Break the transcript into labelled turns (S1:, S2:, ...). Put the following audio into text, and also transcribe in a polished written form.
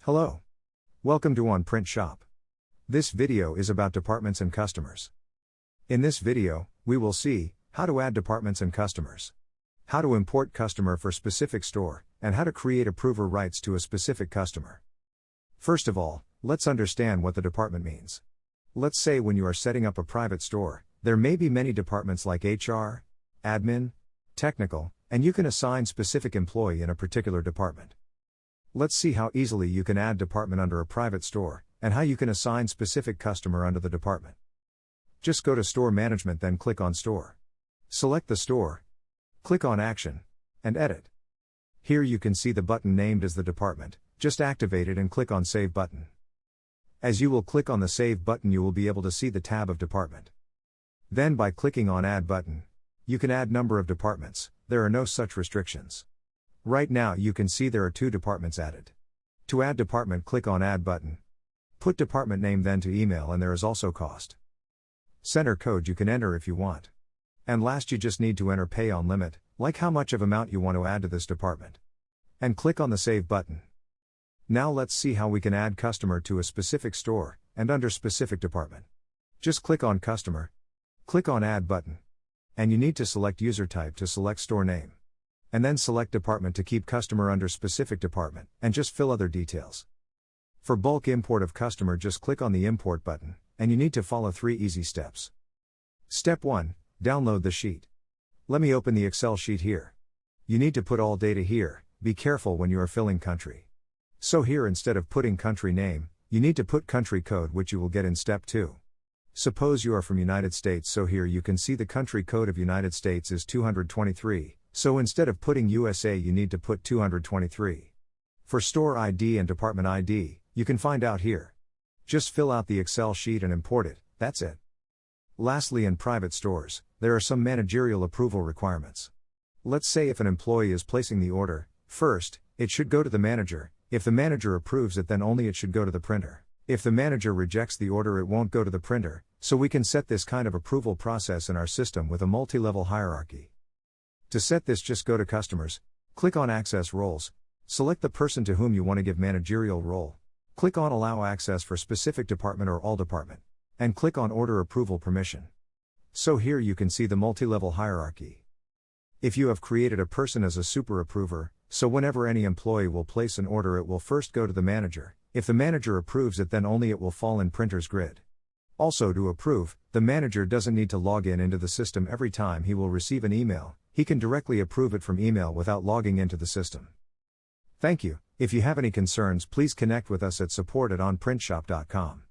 S1: Hello. Welcome to OnPrintShop. This video is about departments and customers. In this video, we will see how to add departments and customers, how to import customer for specific store, and how to create approver rights to a specific customer. First of all, let's understand what the department means. Let's say when you are setting up a private store, there may be many departments like HR, admin, technical, and you can assign specific employee in a particular department. Let's see how easily you can add department under a private store, and how you can assign specific customer under the department. Just go to Store Management, then click on Store. Select the store, click on Action, and Edit. Here you can see the button named as the department. Just activate it and click on Save button. As you will click on the Save button, you will be able to see the tab of department. Then by clicking on Add button, you can add number of departments. There are no such restrictions. Right now you can see there are 2 departments added. To add department, click on Add button. Put department name then to email, and there is also cost. Center code you can enter if you want. And last, you just need to enter pay on limit, like how much of amount you want to add to this department. And click on the Save button. Now let's see how we can add customer to a specific store, and under specific department. Just click on Customer. Click on Add button. And you need to select user type to select store name. And then select department to keep customer under specific department, and just fill other details. For bulk import of customer, just click on the Import button, and you need to follow 3 easy steps. Step 1. Download the sheet. Let me open the Excel sheet here. You need to put all data here. Be careful when you are filling country. So here, instead of putting country name, you need to put country code, which you will get in step 2. Suppose you are from United States, so here you can see the country code of United States is 223. So instead of putting USA, you need to put 223. For store ID and department ID, you can find out here. Just fill out the Excel sheet and import it, that's it. Lastly, in private stores, there are some managerial approval requirements. Let's say if an employee is placing the order, first, it should go to the manager. If the manager approves it, then only it should go to the printer. If the manager rejects the order, it won't go to the printer, so we can set this kind of approval process in our system with a multi-level hierarchy. To set this, just go to Customers, click on Access Roles, select the person to whom you want to give managerial role, click on Allow Access for specific department or all department, and click on Order Approval Permission. So here you can see the multi-level hierarchy. If you have created a person as a super approver, so whenever any employee will place an order, it will first go to the manager. If the manager approves it, then only it will fall in printer's grid. Also, to approve, the manager doesn't need to log into the system every time he will receive an email. He can directly approve it from email without logging into the system. Thank you. If you have any concerns, please connect with us at support@onprintshop.com.